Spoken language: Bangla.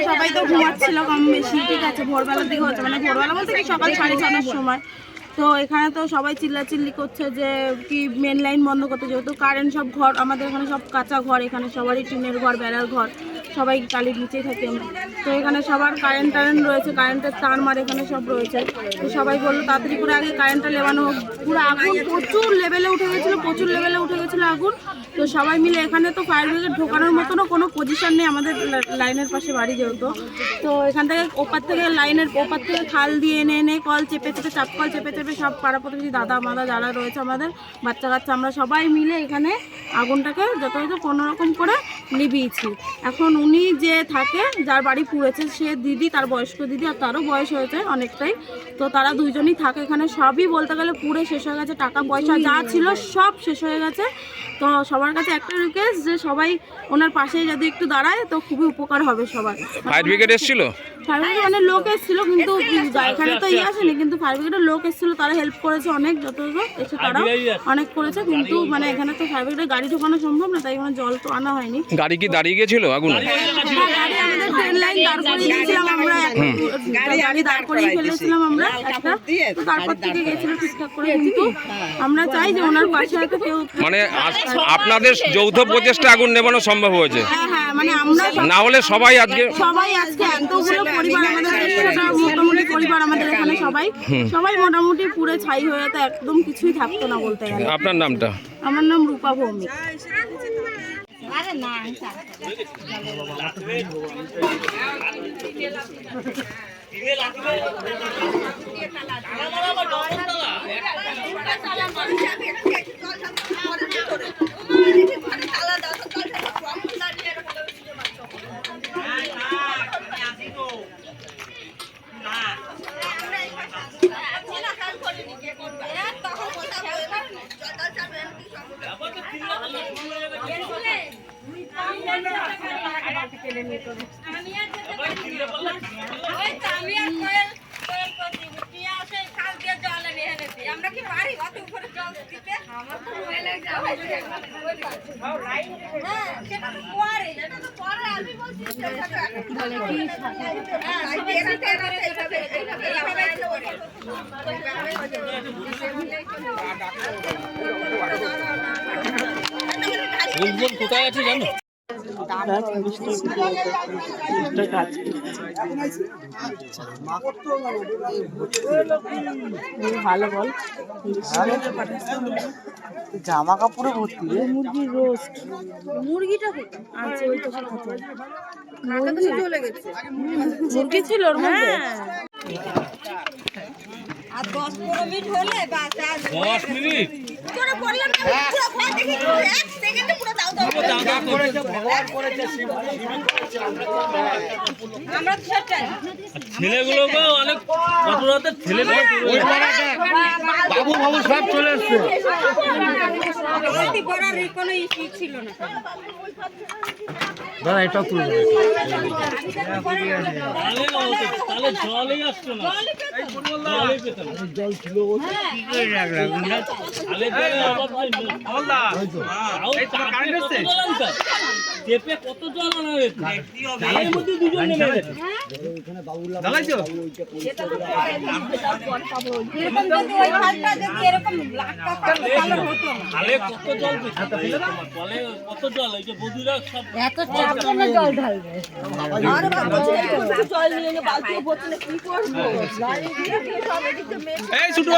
সবাই তো ঘুমাচ্ছিল কম বেশি, ঠিক আছে, ভোরবেলার দিকে হচ্ছে, মানে ভোরবেলা বলতে কি সকাল 6:30টার সময়। তো এখানে তো সবাই চিল্লাচিল্লি করছে যে কি মেন লাইন বন্ধ করতে, যেহেতু কারেন্ট সব ঘর, আমাদের এখানে সব কাঁচা ঘর, এখানে সবারই টিনের ঘর, বেড়ার ঘর, সবাই টালির নিচেই থাকি আমরা। তো এখানে সবার কারেন্ট রয়েছে, কারেন্টের তার মার এখানে সব রয়েছে। তো সবাই বললো তাড়াতাড়ি করে আগে কারেন্টটা লেবানো হোক। পুরো আগুন প্রচুর লেভেলে উঠে গেছিলো, প্রচুর লেভেলে উঠে গেছিলো আগুন। তো সবাই মিলে এখানে তো ফায়ার ব্রিগেড ঢোকানোর মতনও কোনো পজিশন নেই আমাদের লাইনের পাশে বাড়ি যেহেতু। তো এখান থেকে ওপার থেকে লাইনের ওপার থেকে খাল দিয়ে এনে এনে কল চেপে চেপে, চাপ কল চেপে চেপে সব পাড়া প্রতিবেশী দাদা মাদা যারা রয়েছে, আমাদের বাচ্চা কাচ্চা, আমরা সবাই মিলে এখানে আগুনটাকে যথাযথ কোনোরকম করে নিভিয়েছি। এখন উনি যে থাকে, যার বাড়ি পুড়েছে, সে দিদি, তার বয়স্ক দিদি, আর তারও বয়স হয়েছে অনেকটাই। তো তারা দুইজনই থাকে এখানে। সবই বলতে গেলে পুড়ে শেষ হয়ে গেছে, টাকা পয়সা যা ছিল সব শেষ হয়ে গেছে। তো সবার কাছে একটা রিকোয়েস্ট যে সবাই ওনার পাশে যদি একটু দাঁড়ায় তো খুবই উপকার হবে সবার। ফায়ার ব্রিগেড এসেছিল? ফায়ার ব্রিগেড মানে লোক এসেছিল, কিন্তু এখানে তো আসেনি, কিন্তু ফায়ার ব্রিগেডের লোক এসেছিল, তারা হেল্প করেছে অনেক, যতটুকু এসে তারা অনেক করেছে। কিন্তু মানে এখানে তো ফায়ার ব্রিগেডের গাড়ি ঢোকানো সম্ভব না, তাই এখানে জল তো আনা হয়নি। গাড়ি কি দাঁড়িয়ে গেছিল আগুন? গাড়ি আমাদের ট্রেন লাইন দাঁড় করিয়ে দিয়েছিলাম আমরা, গাড়ি দাঁড় করিয়ে ফেলেছিলাম আমরা একটা, তো তারপর থেকে গেছিল ঠিকঠাক করে। কিন্তু আমরা চাই যে ওনার পাশে হয়তো কেউ, মানে আপনাদের যৌথ প্রচেষ্টা আগুন নেভানো সম্ভব হয়েছে। হ্যাঁ, মানে আমরা না হলে সবাই আজকে এতগুলো পরিবার, আমাদের 100টা মোটামুটি পরিবার আমাদের এখানে, সবাই মোটামুটি পুরো ছাই হয়ে, তো একদম কিছুই থাকতো না বলতে গেলে। আপনার নামটা? আমার নাম রূপা ভৌমিক। আমরা কি পারি অত উপরে জল দিতে? আমার তো ভয় লাগে, সেটা তো পরে, এটা তো পরে আমি বলছি বলে কি কোথায় আছে জানো? ভালো বল, জামা কাপড়ে ভর্তি মুরগির রোস্ট, মুরগিটা আচ্ছা ওই তো মুরগি চলে গেছে, মুরগি ছিল ওর মধ্যে। আর 10-15 মিনিট হলে বাস, 10 মিনিট করে বললাম না, পুরো ঘর দেখি 1 সেকেন্ডে পুরো দাও করেছে, ভগবান করেছে, শিব করেছে, আমরা তো সেটাই। ছেলেগুলোকে অনেক কত রাতে ছেলে ওই পাড়াটা বাবু বাবু সব চলে এসছে, গতি করার কোনো ইস্যু ছিল না। দাদা এটা তুলে তাহলে জলই আসতো না, জলই পেত না, জল ছিল চেপে কত জল আনা হয়েছে, তার মধ্যে দুজন নেমে গেছে। কত জল কত জল, ওই যে বধুরা সব এত চাপ না, জল ঢালবে আরে বাবা, জল নিয়ে এনে বালতি বোতলে কি করব, লাইন দিয়ে সব এদিকে মেয়ে, এই ছোট